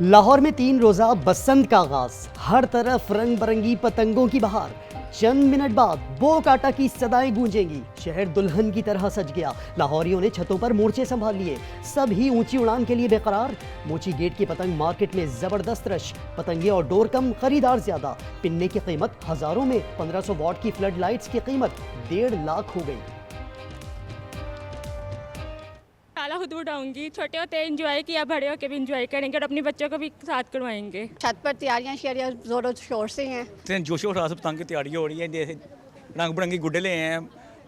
लाहौर में 3 रोजा बसंत का आगाज, हर तरफ रंग बिरंगी पतंगों की बहार। चंद मिनट बाद बो काटा की सदाएं गूंजेंगी। शहर दुल्हन की तरह सज गया। लाहौरियों ने छतों पर मोर्चे संभाल लिए, सभी ऊंची उड़ान के लिए बेकरार। मोची गेट की पतंग मार्केट में जबरदस्त रश, पतंगे और डोर कम, खरीदार ज्यादा। पिन्ने की कीमत हजारों में, 1500 वॉट की फ्लड लाइट्स की कीमत 1.5 लाख हो गई। ताला खुद उठाऊंगी। छोटे होते एंजॉय किया, बड़े होके भी एंजॉय करेंगे और अपने बच्चों को भी साथ करवाएंगे। छत पर तैयारियां शरियां जोरों शोर से हैं। जोशो खरास पतंग की तैयारी हो रही है, जैसे रंग बिरंगी गुड्डे ले हैं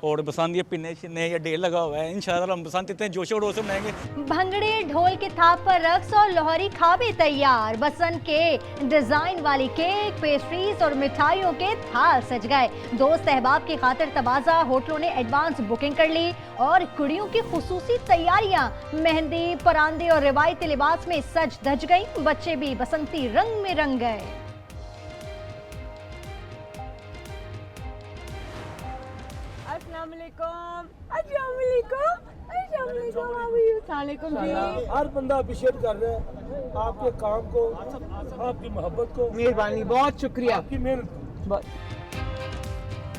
और बसंत ये पिन्ने शिन्ने या ढेर लगा हुआ है। इंशाल्लाह हम बसंत इतने जोशो खरोश से मनाएंगे। भंगड़े ढोल के थाप पर रक्स और लाहौरी खाबे तैयार। बसंत के डिजाइन वाली केक, पेस्ट्रीज और मिठाइयों के थाल सज गए। दोस्त अहबाब की खातिर तबाजा होटलों ने एडवांस बुकिंग कर ली और कुड़ियों की खुसूसी तैयारियां मेहंदी, परांदे और रिवायती लिबास में सज धज गई। बच्चे भी बसंती रंग में रंग गए। हर बंदा अप्रिशिएट कर रहा है आपके काम को, आपकी मोहब्बत को। मेहरबानी, बहुत शुक्रिया आपकी मेहनत।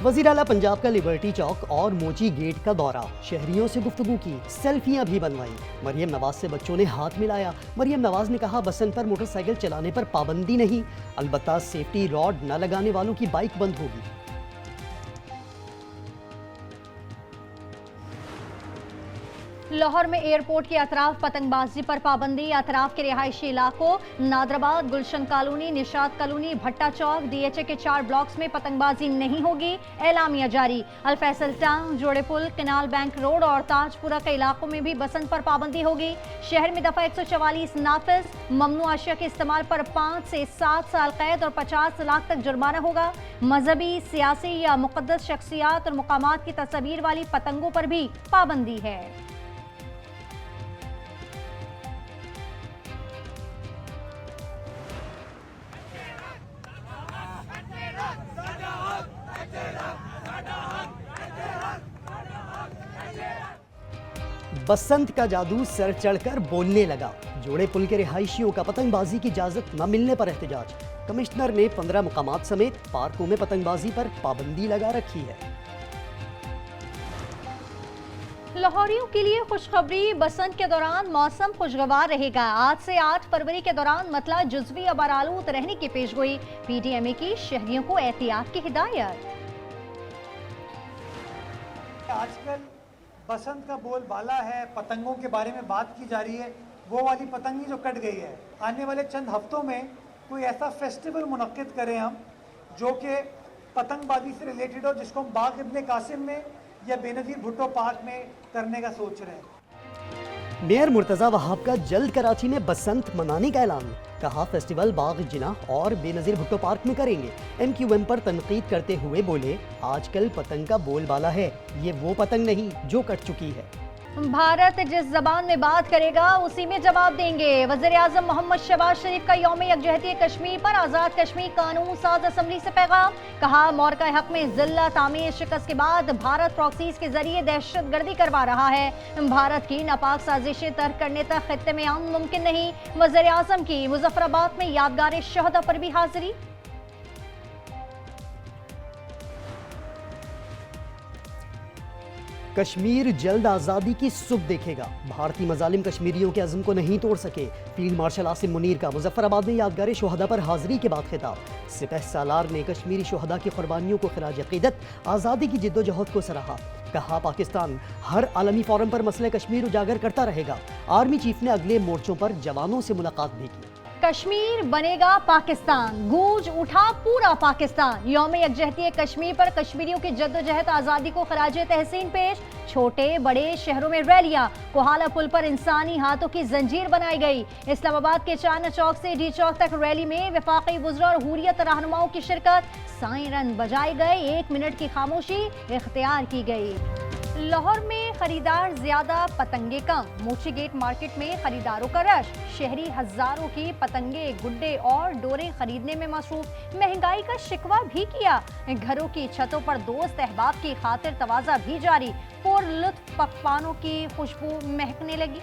वज़ीर आला पंजाब का लिबर्टी चौक और मोची गेट का दौरा, शहरियों से गुफ्तगू की, सेल्फियां भी बनवाई। मरियम नवाज से बच्चों ने हाथ मिलाया। मरियम नवाज ने कहा बसंत पर मोटरसाइकिल चलाने पर पाबंदी नहीं, अलबत्ता सेफ्टी रॉड न लगाने वालों की बाइक बंद होगी। लाहौर में एयरपोर्ट के अतराफ पतंगबाजी पर पाबंदी। अतराफ के रिहायशी इलाकों नादराबाद, गुलशन कॉलोनी, निशात कॉलोनी, भट्टा चौक, DHA के 4 ब्लॉक्स में पतंगबाजी नहीं होगी, एलामिया जारी। अलफैसल टाउन, जोड़े पुल, कनाल बैंक रोड और ताजपुरा के इलाकों में भी बसंत पर पाबंदी होगी। शहर में दफा 144 नाफिज। ममनू अशिया के इस्तेमाल पर 5 से 7 साल कैद और 50 लाख तक जुर्माना होगा। मजहबी, सियासी या मुकद्दस शख्सियात और मुकामात की तस्वीर वाली पतंगों पर भी पाबंदी है। बसंत का जादू सर चढ़कर बोलने लगा। जोड़े पुल के रिहायशियों का पतंगबाजी की इजाजत न मिलने पर एहतजाज। कमिश्नर ने 15 मुकामात समेत पार्कों में पतंगबाजी पर पाबंदी लगा रखी है। लाहौरियों के लिए खुशखबरी, बसंत के दौरान मौसम खुशगवार रहेगा। आज से 8 फरवरी के दौरान मतला जुज़वी अबारालूद रहने की पेशगोई। PDMA की शहरियों को एहतियात की हिदायत। आजकल बसंत का बोलबाला है, पतंगों के बारे में बात की जा रही है। वो वाली पतंगी जो कट गई है, आने वाले चंद हफ्तों में कोई ऐसा फेस्टिवल मुनक्किद करें हम जो कि पतंगबाजी से रिलेटेड हो, जिसको हम बाग इब्ने कासिम में या बेनज़ीर भुट्टो पार्क में करने का सोच रहे हैं। मेयर मुर्तजा वहाब का जल्द कराची में बसंत मनाने का ऐलान। कहा फेस्टिवल बाग जिनाह और बेनज़ीर भुट्टो पार्क में करेंगे। MQM पर तनकीद करते हुए बोले आजकल पतंग का बोलबाला है, ये वो पतंग नहीं जो कट चुकी है। भारत जिस जबान में बात करेगा उसी में जवाब देंगे। वज़ीर-ए-आज़म मोहम्मद शहबाज शरीफ का यौम यकजहती कश्मीर पर आज़ाद कश्मीर कानून साज असम्बली से पैगाम। कहा मौरका हक में जिल्लत आमिर शिकस्त के बाद भारत प्रॉक्सीज के जरिए दहशतगर्दी करवा रहा है। भारत की नापाक साजिशें तर्क करने तक खित्ते में अमन मुमकिन नहीं। वज़ीर-ए-आज़म की मुजफ्फराबाद में यादगार शहदा पर भी हाजिरी। कश्मीर जल्द आज़ादी की सुबह देखेगा। भारतीय मजालिम कश्मीरियों के अज़्म को नहीं तोड़ सके। फील्ड मार्शल आसिम मुनीर का मुजफ्फराबाद में यादगार शोहदा पर हाजिरी के बाद खिताब। सिपह सालार ने कश्मीरी शोहदा की कुर्बानियों को खिराज अकीदत, आज़ादी की जिद्दोजहद को सराहा। कहा पाकिस्तान हर आलमी फोरम पर मसले कश्मीर उजागर करता रहेगा। आर्मी चीफ ने अगले मोर्चों पर जवानों से मुलाकात भी की। कश्मीर बनेगा पाकिस्तान, गूंज उठा पूरा पाकिस्तान। यौम यकजहती कश्मीर पर कश्मीरियों की जद्दोजहद आज़ादी को खराज तहसीन पेश। छोटे बड़े शहरों में रैलियां। कोहाला पुल पर इंसानी हाथों की जंजीर बनाई गई। इस्लामाबाद के चाइना चौक से डी चौक तक रैली में वफाकी वुज़रा और हुर्रियत रहनुमाओं की शिरकत। सायरन बजाए गए, 1 मिनट की खामोशी इख्तियार की गई। लाहौर में खरीदार ज्यादा, पतंगे कम। मोची गेट मार्केट में खरीदारों का रश। शहरी हजारों की पतंगे, गुड्डे और डोरें खरीदने में मसरूफ। महंगाई का शिकवा भी किया। घरों की छतों पर दोस्त अहबाब की खातिर तवाज़ा भी जारी। पुरलुत्फ पकवानों की खुशबू महकने लगी।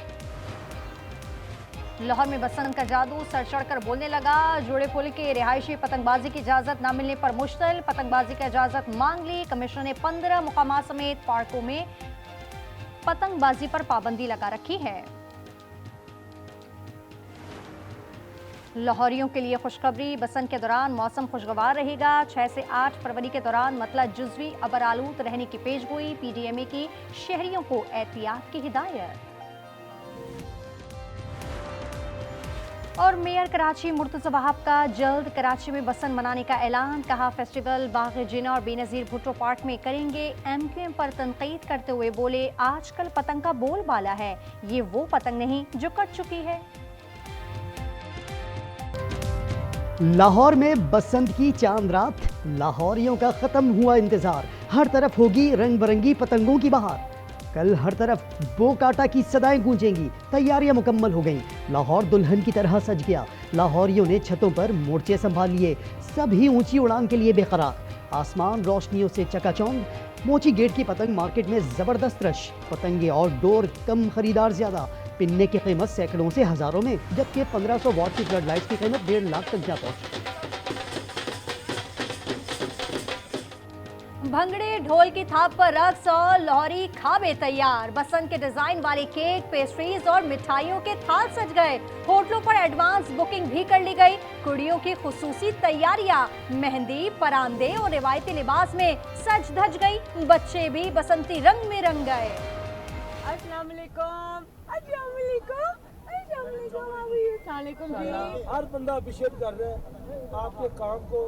लाहौर में बसंत का जादू सर चढ़कर बोलने लगा। जोड़े पुल के रिहायशी पतंगबाजी की इजाजत न मिलने पर मुश्किल, पतंगबाजी की इजाजत मांग ली। कमिश्नर ने 15 मुकामात समेत पार्कों में पतंगबाजी पर पाबंदी लगा रखी है। लाहौरियों के लिए खुशखबरी, बसंत के दौरान मौसम खुशगवार रहेगा। 6 से 8 फरवरी के दौरान मतलब जुज़वी अबर आलूद रहने की पेशगोई। पीडीएमए की शहरियों को एहतियात की हिदायत। और मेयर कराची मुर्तज़ा वहाब का जल्द कराची में बसंत मनाने का ऐलान। कहा फेस्टिवल बाग़ जिना और बेनज़ीर भुट्टो पार्क में करेंगे। एमक्यूएम पर तनकीद करते हुए बोले आजकल पतंग का बोलबाला है, ये वो पतंग नहीं जो कट चुकी है। लाहौर में बसंत की चांद रात, लाहौरियों का खत्म हुआ इंतजार। हर तरफ होगी रंग बिरंगी पतंगों की बहार। कल हर तरफ बो काटा की सदाएं गूंजेंगी। तैयारियां मुकम्मल हो गईं। लाहौर दुल्हन की तरह सज गया। लाहौरियों ने छतों पर मोर्चे संभाल लिए। सभी ऊंची उड़ान के लिए बेकरार। आसमान रोशनियों से चकाचौंध। मोची गेट की पतंग मार्केट में जबरदस्त रश। पतंगे और डोर कम, खरीदार ज्यादा। पिन्ने की कीमत सैकड़ों से हजारों में, जबकि 1500 वॉट की फ्लड लाइट्स की कीमत 1.5 लाख तक जा पहुंची। भंगड़े ढोल की थाप पर रक्स और लाहौरी खाबे तैयार। बसंत के डिजाइन वाले केक, पेस्ट्रीज और मिठाइयों के थाल सज गए। होटलों पर एडवांस बुकिंग भी कर ली गई। कुड़ियों की खुसूसी तैयारियां मेहंदी, परांदे और रिवायती लिबास में सज धज गई। बच्चे भी बसंती रंग में रंग गए। अस्सलाम वालेकुम। अस्सलाम वालेकुम। अस्सलाम वालेकुम जी। हर बंदा अप्रिशिएट कर रहा है आपके काम को,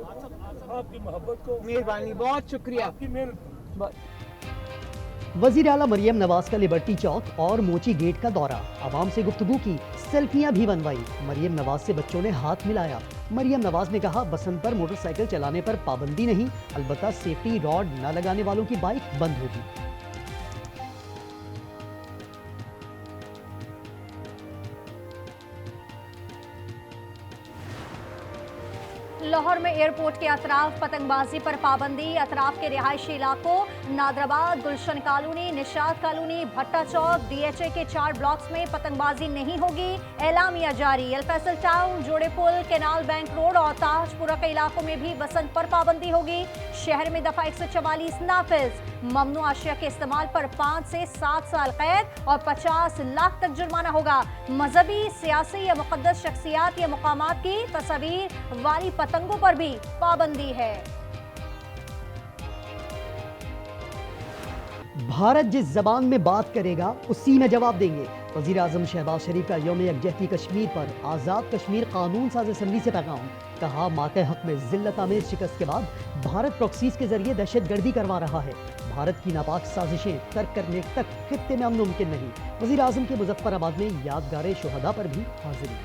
आपकी मोहब्बत को। मेहरबानी, बहुत शुक्रिया। आपकी मेहनत। वजीर आला मरियम नवाज का लिबर्टी चौक और मोची गेट का दौरा। आवाम से गुफ्तगू की, सेल्फियां भी बनवाई। मरियम नवाज से बच्चों ने हाथ मिलाया। मरियम नवाज ने कहा बसंत पर मोटरसाइकिल चलाने पर पाबंदी नहीं, अलबत्ता सेफ्टी रॉड न लगाने वालों की बाइक बंद होगी। लाहौर में एयरपोर्ट के अतराफ पतंगबाजी पर पाबंदी। अतराफ के रिहायशी इलाकों नादराबाद, गुलशन कॉलोनी, निशात कॉलोनी, भट्टा चौक, डीएचए के 4 ब्लॉक्स में पतंगबाजी नहीं होगी। एलामिया जारी। अलफैसल टाउन, जोड़े पुल, केनाल बैंक रोड और ताजपुरा के इलाकों में भी बसंत पर पाबंदी होगी। शहर में दफा 144 नाफिज। ममनू अशिया के इस्तेमाल पर 5 से 7 साल कैद और 50 लाख तक जुर्माना होगा। मजहबी, सियासी या मुकद्दस शख्सियात या मुकामात की तस्वीर वाली पतंगों पर भी पाबंदी है। भारत जिस जबान में बात करेगा उसी में जवाब देंगे। वजीर आजम शहबाज शरीफ का यौम यकजहती कश्मीर पर आज़ाद कश्मीर कानून साज असम्बली से पैगाम। कहा माते हक में जिल्लत आमेज शिकस्त के बाद भारत प्रॉक्सीज के जरिए दहशतगर्दी करवा रहा है। भारत की नापाक साजिशें तर्क करने तक खित्ते में अमन मुमकिन नहीं। वजीर आजम के मुजफ्फराबाद में यादगार शुहदा पर भी हाजिरी।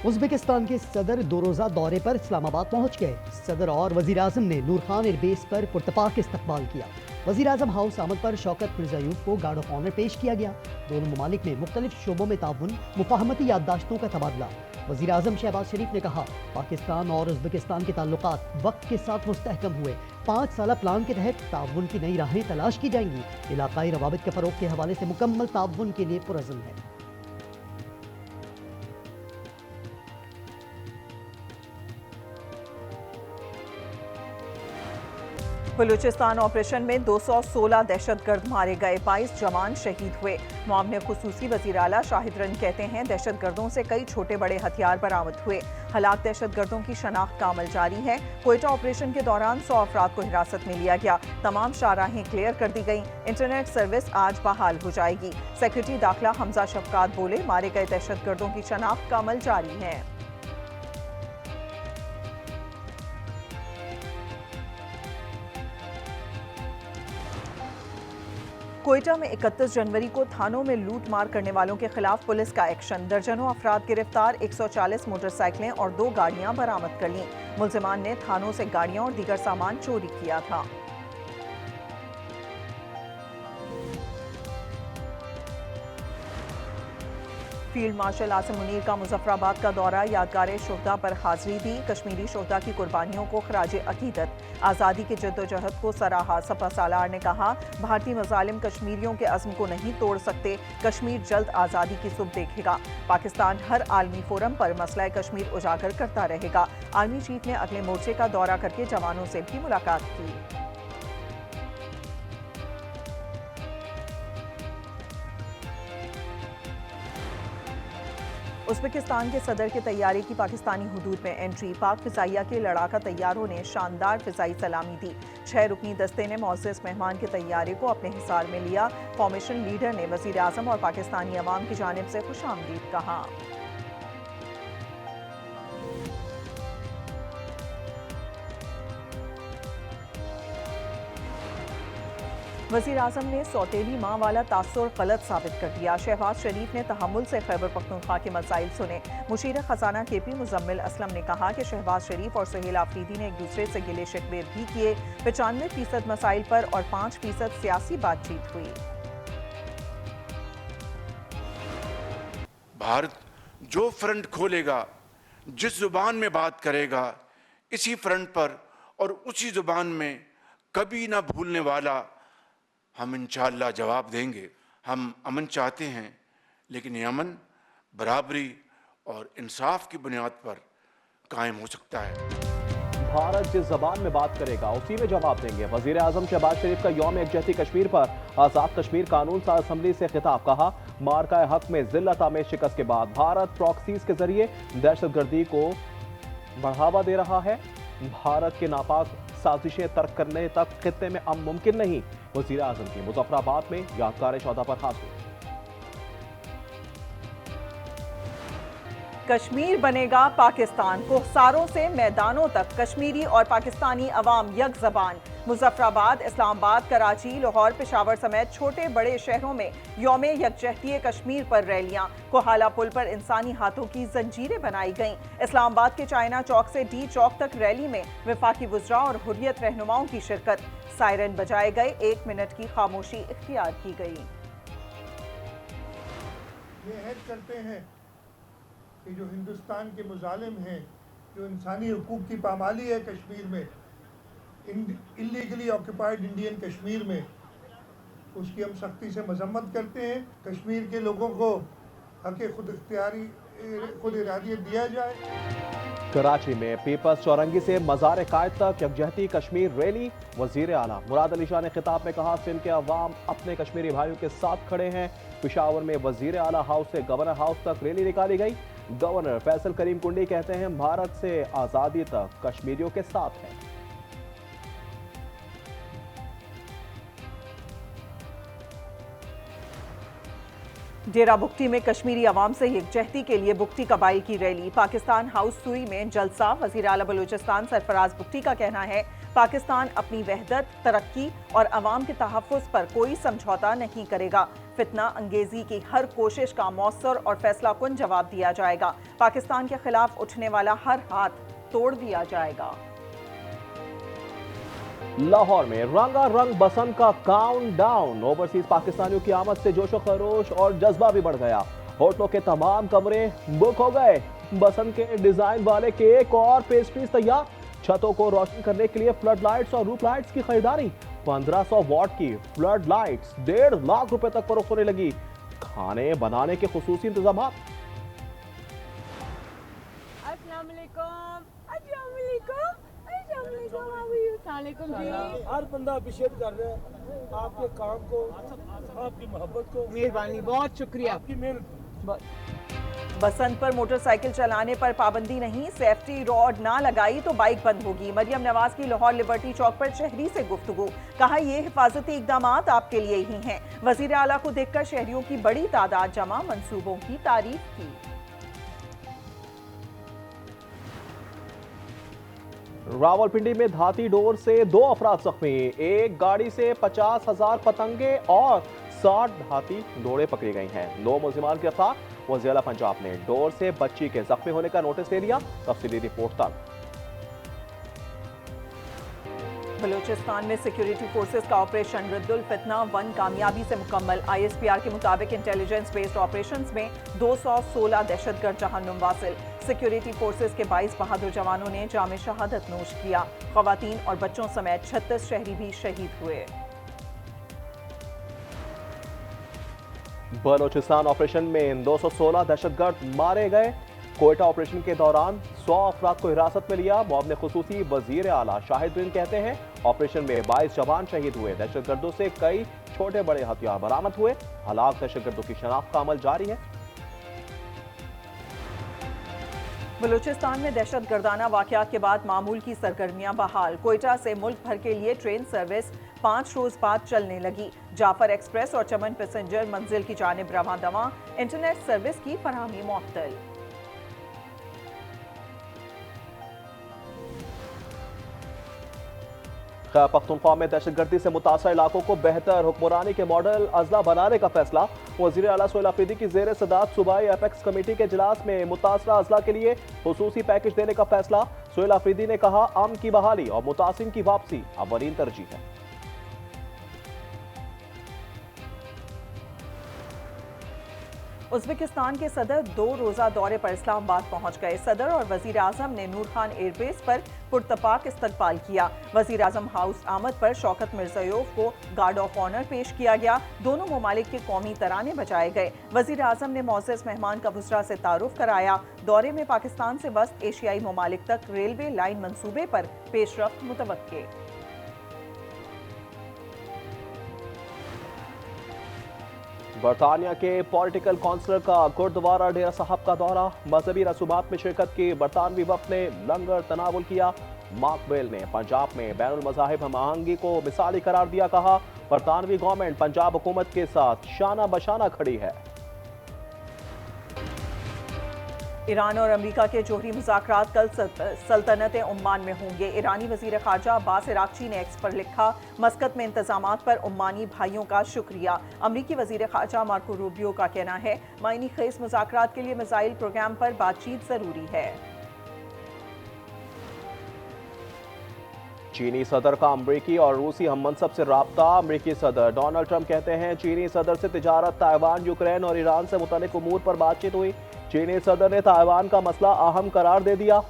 उज़्बेकिस्तान के सदर 2 रोज़ा दौरे पर इस्लामाबाद पहुंच गए। सदर और वज़ीर आज़म ने नूर खान एयरबेस पर पुरतपाक इस्तकबाल किया। वज़ीर आज़म हाउस आमद पर शौकत मिर्ज़ा यूब को गार्ड ऑफ ऑनर पेश किया गया। दोनों ममालिक में मुख्तलिफ शोबों में ताउन, मुफाहमती याददाश्तों का तबादला। वज़ीर आज़म शहबाज शरीफ ने कहा पाकिस्तान और उज़्बेकिस्तान के ताल्लुकात वक्त के साथ मुस्तहकम हुए। 5 साला प्लान के तहत ताउन की नई राहें तलाश की जाएंगी। इलाकाई रवाबित के फ़रोग़ के हवाले से मुकम्मल ताउन के लिए पुरअज़्म है। बलूचिस्तान ऑपरेशन में 216 दहशतगर्द मारे गए, 22 जवान शहीद हुए। मुआवने खुसूसी वज़ीर आला शाहिद रन कहते हैं दहशतगर्दों से कई छोटे बड़े हथियार बरामद हुए। हलाक दहशतगर्दों की शनाख्त का अमल जारी है। कोयटा ऑपरेशन के दौरान 100 अफराद को हिरासत में लिया गया। तमाम शाहराहें क्लियर कर दी गई। इंटरनेट सर्विस आज बहाल हो जाएगी। सेक्रेटरी दाखिला हमजा शफकात बोले मारे गए दहशतगर्दों की शनाख्त का अमल जारी है। कोयटा में 31 जनवरी को थानों में लूट मार करने वालों के खिलाफ पुलिस का एक्शन। दर्जनों अफराद गिरफ्तार, 140 मोटरसाइकिलें और 2 गाड़ियां बरामद कर लीं। मुल्जिमान ने थानों से गाड़ियां और दीगर सामान चोरी किया था। फील्ड मार्शल आसिम मुनीर का मुजफ्फराबाद का दौरा, यादगार शोहदा पर हाजिरी दी। कश्मीरी शोहदा की कुर्बानियों को खराज अकीदत, आज़ादी की जद्दोजहद को सराहा। सपा सालार ने कहा, भारतीय मजालिम कश्मीरियों के अज़्म को नहीं तोड़ सकते, कश्मीर जल्द आज़ादी की सुबह देखेगा। पाकिस्तान हर आलमी फोरम पर मसला कश्मीर उजागर करता रहेगा। आर्मी चीफ ने अगले मोर्चे का दौरा करके जवानों से भी मुलाकात की। उज़्बेकिस्तान के सदर के तैयारे की पाकिस्तानी हुदूद में एंट्री, पाक फिजाइया के लड़ाका तैयारों ने शानदार फिजाई सलामी दी। 6 रुकनी दस्ते ने मोअज़्ज़ज़ मेहमान के तैयारे को अपने हिसार में लिया। फॉर्मेशन लीडर ने वज़ीर आज़म और पाकिस्तानी अवाम की जानिब से खुशामदीद कहा। वज़ीर आज़म ने सौतेली माँ वाला तासुर गलत साबित कर दिया। शहबाज शरीफ ने तहम्मुल से खैबर पख्तूनख्वा के मसाइल सुने। मुशीर खजाना KP मुजम्मिल असलम ने कहा कि शहबाज शरीफ और सुहेल आफरीदी ने एक दूसरे से गिले शिकवे भी किए। 95% मसाइल पर और 5% सियासी बातचीत हुई। भारत जो फ्रंट खोलेगा, जिस जुबान में बात करेगा, इसी फ्रंट पर और उसी जुबान में कभी ना भूलने वाला हम इंशाअल्लाह जवाब देंगे। हम अमन चाहते हैं, लेकिन ये अमन बराबरी और इंसाफ की बुनियाद पर कायम हो सकता है। भारत जिस जबान में बात करेगा उसी में जवाब देंगे। वजीर आजम शहबाज शरीफ का यौम यकजहती कश्मीर पर आज़ाद कश्मीर कानून साज असम्बली से खिताब, कहा मार्का हक में जिल्लत आमेज शिकस्त के बाद भारत प्रॉक्सीज के जरिए दहशतगर्दी को बढ़ावा दे रहा है। भारत के नापाक साजिशें तर्क करने तक खित्ते में अब मुमकिन नहीं। वजीर आजम की मुजफ्फराबाद में यादगार शोहदा पर हाजिरी। कश्मीर बनेगा पाकिस्तान, कोहसारों से मैदानों तक कश्मीरी और पाकिस्तानी अवाम यक ज़बान। मुजफ्फराबाद, इस्लामाबाद, कराची, लाहौर, पेशावर समेत छोटे बड़े शहरों में यौम यकजहती कश्मीर पर रैलियां। कोहाला पुल पर इंसानी हाथों की जंजीरें बनाई गईं। इस्लामाबाद के चाइना चौक से D चौक तक रैली में वफाकी वुज़रा और हुर्रियत रहनुमाओं की शिरकत। सायरन बजाए गए, 1 मिनट की खामोशी इख्तियार की गई। ये ऐड करते हैं कि जो हिंदुस्तान के मुजालिम हैं, जो इंसानी हुकूक की पामाली है कश्मीर में, इलीगली ऑक्युपाइड इंडियन कश्मीर में, उसकी हम सख्ती से मजम्मत करते हैं। कश्मीर के लोगों को हक़ खुद इरादियत दिया जाए। कराची में पीपल्स चौरंगी से मज़ार कायद तक यकजहती कश्मीर रैली। वजीर आला मुराद अली शाह ने खिताब में कहा, सिंध के अवाम अपने कश्मीरी भाइयों के साथ खड़े हैं। पेशावर में वजीर आला हाउस से गवर्नर हाउस तक रैली निकाली गई। गवर्नर फैसल करीम कुंडी कहते हैं, भारत से आज़ादी तक कश्मीरियों के साथ है। डेरा बुगटी में कश्मीरी अवाम से यकजहती के लिए बुगटी कबाइल की रैली। पाकिस्तान हाउस सुई में जलसा। वज़ीर आला बलूचिस्तान सरफराज बुगटी का कहना है, पाकिस्तान अपनी वहदत, तरक्की और अवाम के तहफ़्फ़ुज़ पर कोई समझौता नहीं करेगा। फितना अंगेजी की हर कोशिश का मौसर और फैसला कुन जवाब दिया जाएगा। पाकिस्तान के खिलाफ उठने वाला हर हाथ तोड़ दिया जाएगा। लाहौर में रंगारंग बसंत का काउंटडाउन। ओवरसीज पाकिस्तानियों की आमद से जोशो खरोश और जज्बा भी बढ़ गया। होटलों के तमाम कमरे बुक हो गए। बसंत के डिजाइन वाले केक और पेस्ट्रीज तैयार। छतों को रोशन करने के लिए फ्लड लाइट्स और रूफ लाइट्स की खरीदारी। 1500 वॉट की फ्लड लाइट्स 1.5 लाख रुपए तक फरोख्त होने लगी। खाने बनाने के खुसूसी इंतजाम। हर बंदा अप्रिशिएट कर रहा है आपके काम को, आपकी मोहब्बत को। मेहरबानी, बहुत शुक्रिया आपकी मेहनत। बसंत पर मोटरसाइकिल चलाने पर पाबंदी नहीं, सेफ्टी रॉड ना लगाई तो बाइक बंद होगी। मरियम नवाज की लाहौर लिबर्टी चौक पर शहरी से गुफ्तगू, कहा ये हिफाजती इकदाम आपके लिए ही हैं। वजीर आला को देखकर शहरियों की बड़ी तादाद जमा, मंसूबों की तारीफ की। रावलपिंडी में धाती डोर से 2 अफराद जख्मी। एक गाड़ी से 50,000 पतंगे और 60 धाती डोरे पकड़ी गई हैं। 2 मुलजिमान गिरफ्तार। वज़ीर पंजाब ने डोर से बच्ची के जख्मी होने का नोटिस ले लिया। तफसीली रिपोर्ट तक। बलूचिस्तान में सिक्योरिटी फोर्सेस का ऑपरेशन रिद्दुल फितना 1 कामयाबी से मुकम्मल। ISPR के मुताबिक इंटेलिजेंस बेस्ड ऑपरेशंस में 216 दहशतगर्द जहन्नुम वासिल। सिक्योरिटी फोर्सेस के 22 बहादुर जवानों ने जाम शहादत नोश किया। खवातीन और बच्चों समेत 36 शहरी भी शहीद हुए। बलूचिस्तान ऑपरेशन में 216 दहशतगर्द मारे गए। कोयटा ऑपरेशन के दौरान 100 अफराद को हिरासत में लिया। मुआवने खुसूसी वजीर आला शाहिद रिन कहते हैं ऑपरेशन में 22 जवान शहीद हुए। दहशतगर्दों से कई छोटे बड़े हथियार बरामद हुए। हलाक दहशतगर्दों की शनाख्त का अमल जारी है। बलूचिस्तान में दहशतगर्दाना वाकयात के बाद मामूल की सरगर्मियां बहाल। कोयटा से मुल्क भर के लिए ट्रेन सर्विस 5 रोज बाद चलने लगी। जाफर एक्सप्रेस और चमन पैसेंजर मंजिल की जानिब रवां दवां। इंटरनेट सर्विस की फराहमी मुअत्तल। खैबर पख्तूनख्वा में दहशतगर्दी से मुतासर इलाकों को बेहतर हुक्मरानी के मॉडल अजला बनाने का फैसला। वजीर आला सोहेल अफरीदी की जेर सदारत सूबाई एपेक्स कमेटी के इजलास में मुतासरा अजला के लिए खुसूसी पैकेज देने का फैसला। सोहेल अफरीदी ने कहा अमन की बहाली और मुतासिन की वापसी अवलीन तरजीह है। उज़्बेकिस्तान के सदर 2 रोजा दौरे पर इस्लामाबाद पहुंच गए। सदर और वजीर आजम ने नूर खान एयरबेस पर पुरतपाक इस्तकबाल किया। वजीर आजम हाउस आमद पर शौकत मिर्ज़ायोव को गार्ड ऑफ ऑनर पेश किया गया। दोनों ममालिक के कौमी तराने बजाए गए। वजीर आजम ने मोअज़्ज़ज़ मेहमान का बुसरा से तारुफ कराया। दौरे में पाकिस्तान से वस्त एशियाई ममालिक तक रेलवे लाइन मंसूबे पर पेशरफ्त मुतवक्के। बरतानिया के पॉलिटिकल काउंसलर का गुरुद्वारा डेरा साहब का दौरा। मजहबी रसूमात में शिरकत की बरतानवी वफ्द ने लंगर तनावुल किया। मार्क बेल ने पंजाब में बैनुल मज़ाहिब हम आहंगी को मिसाली करार दिया। कहा बरतानवी गवर्नमेंट पंजाब हुकूमत के साथ शाना बशाना खड़ी है। ईरान और अमेरिका के जोहरी मुज़ाकरात कल सल्तनत ओमान में होंगे। ईरानी वज़ीर ख़ारजा अब्बास इराक़ची ने एक्स पर लिखा मस्कत में इंतज़ामात पर ओमानी भाइयों का शुक्रिया। अमरीकी वज़ीर ख़ारजा मार्को रूबियो का कहना है मायनी खेज़ मुज़ाकरात के लिए मिसाइल प्रोग्राम पर बातचीत ज़रूरी है। चीनी सदर का अमरीकी और रूसी हममनसब से राब्ता। अमरीकी सदर डोनाल्ड ट्रंप कहते हैं चीनी सदर से तिजारत, ताइवान, यूक्रेन और ईरान से मुतालिक उमूर पर बातचीत हुई। चीनी सदर ने ताइवान का मसला अहम करार दे दिया।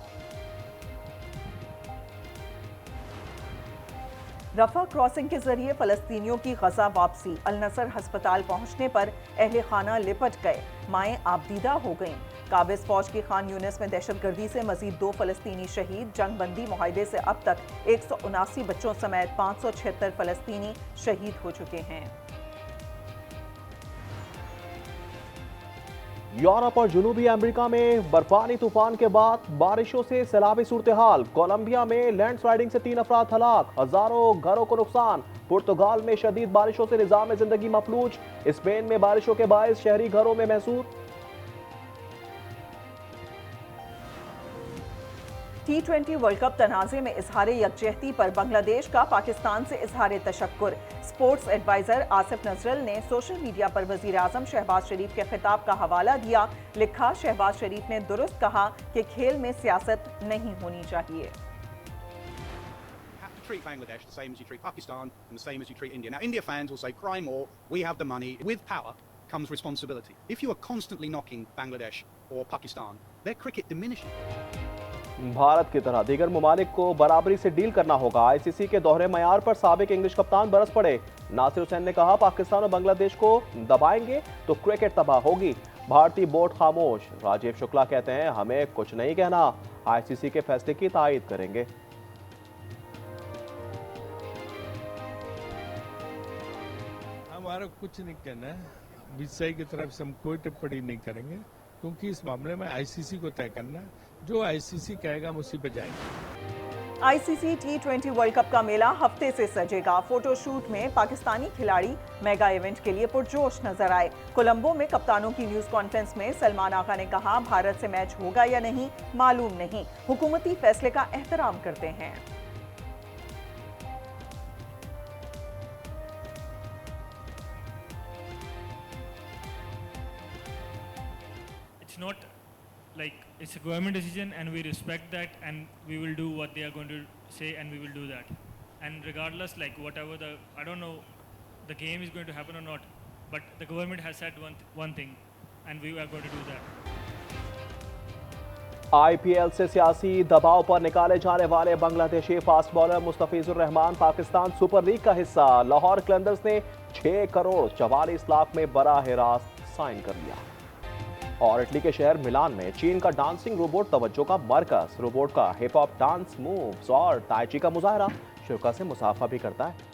रफा क्रॉसिंग के जरिए फलस्तीनियों की गजा वापसी। अल नसर हस्पताल पहुंचने पर अहले खाना लिपट गए। माएं आबदीदा हो गईं। काबिज फौज की खान यूनिस में दहशतगर्दी से मजीद 2 फलस्तीनी शहीद। जंगबंदी मुआहदे से अब तक 179 बच्चों समेत 576 फलस्तीनी शहीद हो चुके हैं। यूरोप और जनूबी अमेरिका में बर्फानी तूफान के बाद बारिशों से सैलाबी सूरत हाल। कोलंबिया में लैंडस्लाइडिंग से 3 अफराद हलाक, हजारों घरों को नुकसान। पुर्तगाल में शदीद बारिशों से निजाम जिंदगी मफलूज। स्पेन में बारिशों के बायस शहरी घरों में महसूर। T20 वर्ल्ड कप तनाज़े में इजहार यकजहती पर बांग्लादेश का पाकिस्तान से इजहार तशक्कुर। स्पोर्ट्स एडवाइजर आसिफ नजरल ने सोशल मीडिया पर वजीर आजम शहबाज शरीफ के खिताब का हवाला दिया। लिखा शहबाज शरीफ ने दुरुस्त कहा कि खेल में सियासत नहीं होनी चाहिए। Treat Bangladesh the same as you treat Pakistan and the same as you treat India. Now, India fans will say, cry more, we have the money. With power comes responsibility. If you are constantly knocking Bangladesh or Pakistan, their cricket diminishes. Bharat की तरह दीगर ममालिक को बराबरी से deal करना होगा। ICC के दोहरे मयार पर साबिक इंग्लिश कप्तान बरस पड़े। नासिर हुसैन ने कहा पाकिस्तान और बांग्लादेश को दबाएंगे तो क्रिकेट तबाह होगी। भारतीय बोर्ड खामोश। राजीव शुक्ला कहते हैं हमें कुछ नहीं कहना, ICC के फैसले की तायद करेंगे। हमारा कुछ नहीं कहना है, बीसीसीआई की तरफ से हम कोई टिप्पणी नहीं करेंगे क्योंकि इस मामले में ICC को तय करना है। जो ICC कहेगा हम उसी पे जाएंगे। ICC T20 वर्ल्ड कप का मेला हफ्ते से सजेगा। फोटोशूट में पाकिस्तानी खिलाड़ी मेगा इवेंट के लिए पुरजोश नजर आए। कोलंबो में कप्तानों की न्यूज कॉन्फ्रेंस में सलमान आगा ने कहा भारत से मैच होगा या नहीं मालूम नहीं, हुकूमती फैसले का एहतराम करते हैं। Not like it's a government decision and we respect that and we will do what they are going to say and we will do that. and regardless, like whatever I don't know, the game is going to happen or not, but the government has said one thing, and we are going to do that. IPL से सियासी दबाव पर निकाले जाने वाले Bangladeshi fast bowler Mustafizur Rahman Pakistan super league का हिस्सा। लाहौर कलंदर्स ने 6 करोड़ 44 लाख में बराह रास्त साइन कर लिया। और इटली के शहर मिलान में चीन का डांसिंग रोबोट तवज्जो का मरकज। रोबोट का हिप हॉप डांस मूव्स और ताइची का मुजाहरा शिरकत से मुसाफा भी करता है।